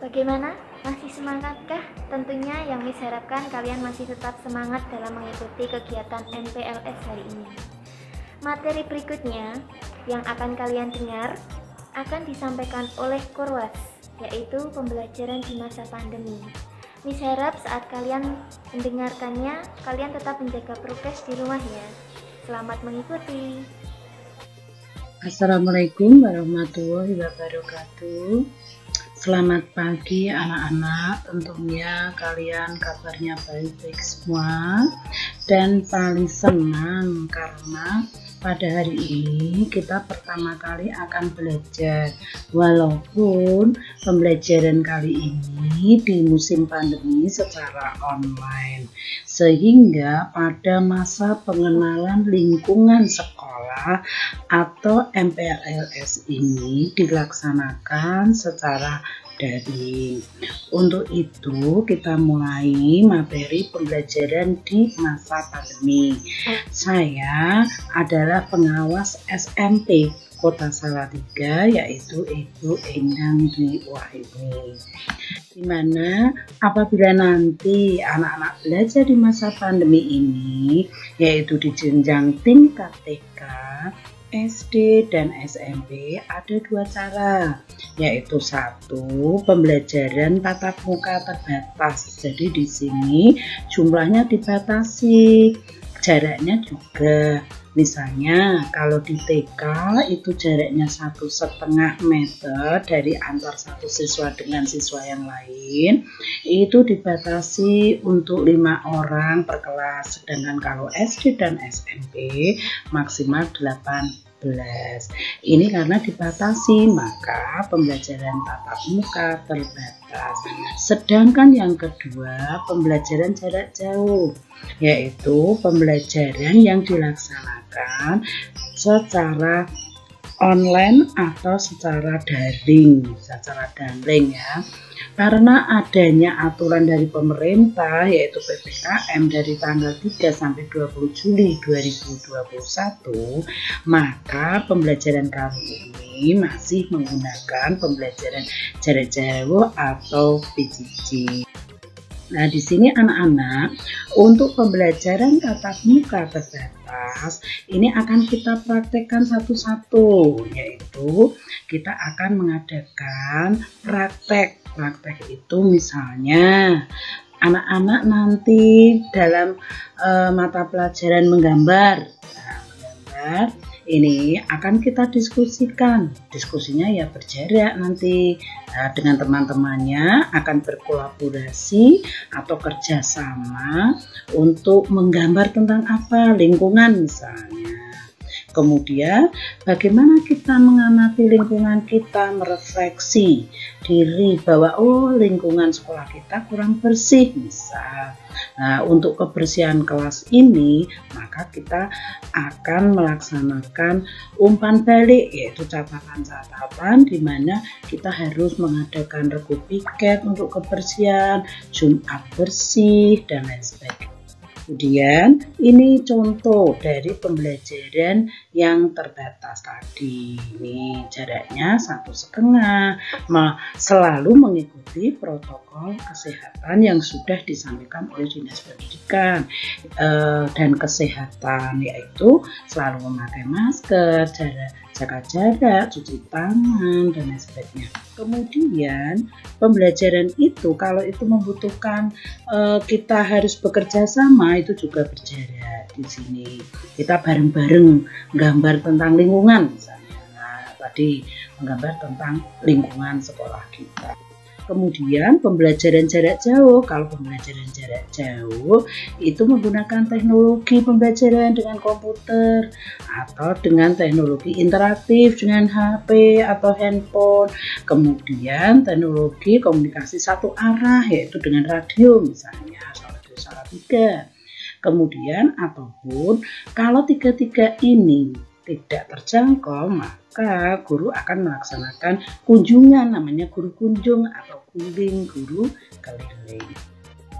Bagaimana? Masih semangatkah? Tentunya yang Miss harapkan kalian masih tetap semangat dalam mengikuti kegiatan MPLS hari ini. Materi berikutnya yang akan kalian dengar akan disampaikan oleh Korwas, yaitu pembelajaran di masa pandemi. Miss harap saat kalian mendengarkannya, kalian tetap menjaga prokes di rumah ya. Selamat mengikuti. Assalamualaikum warahmatullahi wabarakatuh. Selamat pagi anak-anak, tentunya kalian kabarnya baik-baik semua dan paling senang karena pada hari ini kita pertama kali akan belajar, walaupun pembelajaran kali ini di musim pandemi secara online, sehingga pada masa pengenalan lingkungan sekolah atau MPLS ini dilaksanakan secara daring. Untuk itu kita mulai materi pembelajaran di masa pandemi. Saya adalah pengawas SMP Kota Salatiga, yaitu Ibu Endang Dwi Wahyuni. Dimana apabila nanti anak-anak belajar di masa pandemi ini, yaitu di jenjang tingkat TK, SD dan SMP, ada dua cara, yaitu satu, pembelajaran tatap muka terbatas. Jadi di sini jumlahnya dibatasi, jaraknya juga. Misalnya kalau di TK itu jaraknya 1,5 meter dari antar satu siswa dengan siswa yang lain, itu dibatasi untuk 5 orang per kelas. Sedangkan kalau SD dan SMP maksimal 18. Ini karena dibatasi, maka pembelajaran tatap muka terbatas. Sedangkan yang kedua, pembelajaran jarak jauh, yaitu pembelajaran yang dilaksanakan secara online atau secara daring, ya. Karena adanya aturan dari pemerintah yaitu PPKM dari tanggal 3 sampai 20 Juli 2021, maka pembelajaran kali ini masih menggunakan pembelajaran jarak jauh atau PJJ. Nah, di sini anak-anak, untuk pembelajaran tatap muka terbatas ini akan kita praktekkan satu-satu, yaitu kita akan mengadakan praktek. Praktek itu misalnya anak-anak nanti dalam mata pelajaran menggambar. Nah, menggambar ini akan kita diskusikan. Diskusinya ya berjarak nanti. Dengan teman-temannya akan berkolaborasi atau kerjasama untuk menggambar tentang apa, lingkungan misalnya. Kemudian bagaimana kita mengamati lingkungan kita, merefleksi diri bahwa lingkungan sekolah kita kurang bersih misal. Nah, untuk kebersihan kelas ini maka kita akan melaksanakan umpan balik, yaitu catatan-catatan di mana kita harus mengadakan regu piket untuk kebersihan, Jumat bersih dan lain sebagainya. Kemudian ini contoh dari pembelajaran yang terbatas tadi. Ini jaraknya 1,5, selalu mengikuti protokol kesehatan yang sudah disampaikan oleh Dinas Pendidikan dan Kesehatan, yaitu selalu memakai masker, jaga jarak, cuci tangan dan lain sebagainya. Kemudian pembelajaran itu kalau itu membutuhkan kita harus bekerja sama, itu juga berjarak. Di sini kita bareng-bareng gambar tentang lingkungan misalnya. Nah, tadi menggambar tentang lingkungan sekolah kita. Kemudian pembelajaran jarak jauh, kalau pembelajaran jarak jauh itu menggunakan teknologi pembelajaran dengan komputer atau dengan teknologi interaktif dengan HP atau handphone. Kemudian teknologi komunikasi satu arah, yaitu dengan radio misalnya, radio Salatiga. Kemudian ataupun kalau tiga-tiga ini tidak terjangkau, maka guru akan melaksanakan kunjungan, namanya guru kunjung atau keliling, guru keliling.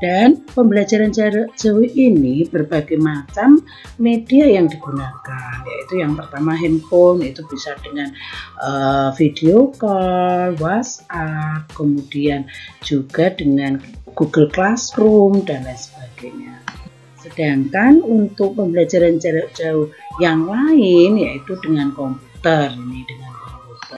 Dan pembelajaran jarak jauh ini berbagai macam media yang digunakan, yaitu yang pertama handphone, itu bisa dengan video call, WhatsApp, kemudian juga dengan Google Classroom dan lain sebagainya. Sedangkan untuk pembelajaran jarak jauh yang lain yaitu dengan komputer, ini dengan komputer.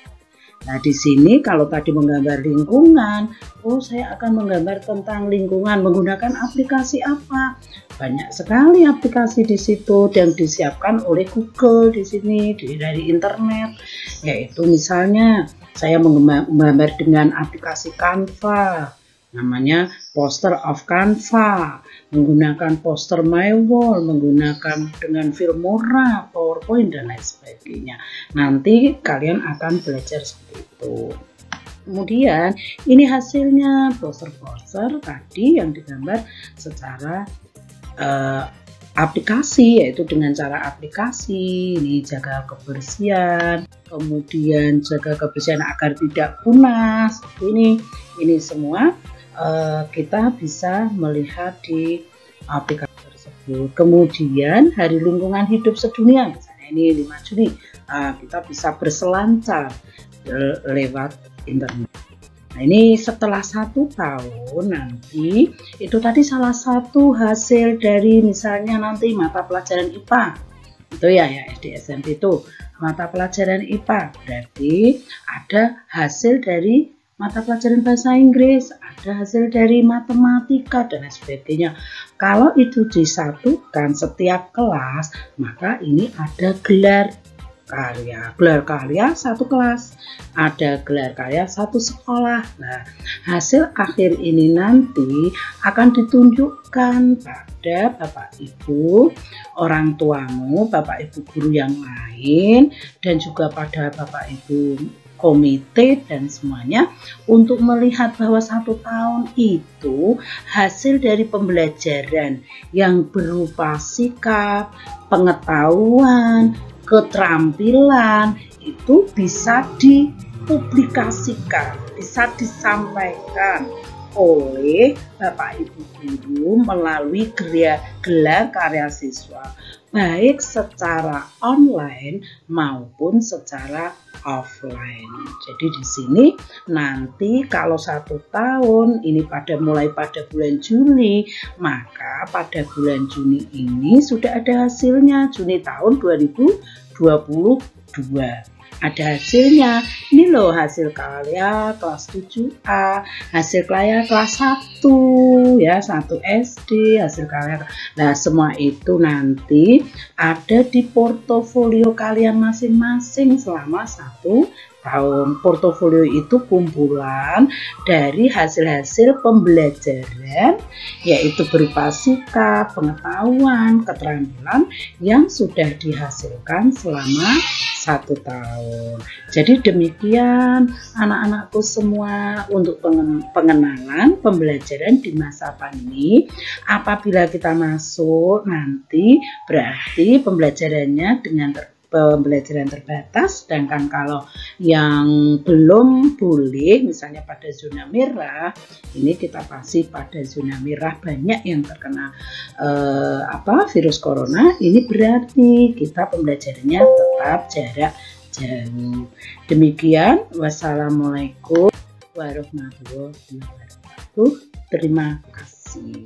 Nah, di sini kalau tadi menggambar lingkungan, saya akan menggambar tentang lingkungan menggunakan aplikasi apa? Banyak sekali aplikasi di situ yang disiapkan oleh Google di sini dari internet. Yaitu misalnya saya menggambar dengan aplikasi Canva, namanya Poster of Canva, menggunakan Poster My Wall, menggunakan dengan Filmora, PowerPoint dan lain sebagainya. Nanti kalian akan belajar seperti itu. Kemudian ini hasilnya poster-poster tadi yang digambar secara aplikasi, yaitu dengan cara aplikasi. Ini jaga kebersihan, kemudian jaga kebersihan agar tidak punah. Ini semua kita bisa melihat di aplikasi tersebut. Kemudian hari lingkungan hidup sedunia, misalnya ini 5 Juni, kita bisa berselancar lewat internet. Nah, ini setelah 1 tahun nanti, itu tadi salah satu hasil dari misalnya nanti mata pelajaran IPA. Itu ya SD SMP itu mata pelajaran IPA. Berarti ada hasil dari mata pelajaran bahasa Inggris, ada hasil dari matematika dan sebagainya. Kalau itu disatukan setiap kelas, maka ini ada gelar karya 1 kelas, ada gelar karya 1 sekolah. Nah, hasil akhir ini nanti akan ditunjukkan pada Bapak Ibu, orang tuamu, Bapak Ibu guru yang lain, dan juga pada Bapak Ibu komite dan semuanya, untuk melihat bahwa 1 tahun itu hasil dari pembelajaran yang berupa sikap, pengetahuan, keterampilan itu bisa dipublikasikan, bisa disampaikan oleh Bapak Ibu guru melalui gelar karya siswa, baik secara online maupun secara offline. Jadi di sini nanti kalau 1 tahun ini mulai pada bulan Juli, maka pada bulan Juni ini sudah ada hasilnya, Juni tahun 2022. Ada hasilnya. Ini loh hasil karya kelas 7A, hasil karya kelas 1 ya, 1 SD, hasil karya. Nah, semua itu nanti ada di portofolio kalian masing-masing selama 1 tahun. Portofolio itu kumpulan dari hasil-hasil pembelajaran, yaitu berupa sikap, pengetahuan, keterampilan yang sudah dihasilkan selama 1 tahun. Jadi demikian anak-anakku semua untuk pengenalan pembelajaran di masa pandemi. Apabila kita masuk nanti berarti pembelajarannya dengan pembelajaran terbatas, sedangkan kalau yang belum boleh misalnya pada zona merah, ini kita pasti pada zona merah banyak yang terkena virus corona, ini berarti kita pembelajarannya tetap jarak jauh. Demikian, wassalamualaikum warahmatullahi wabarakatuh. Terima kasih.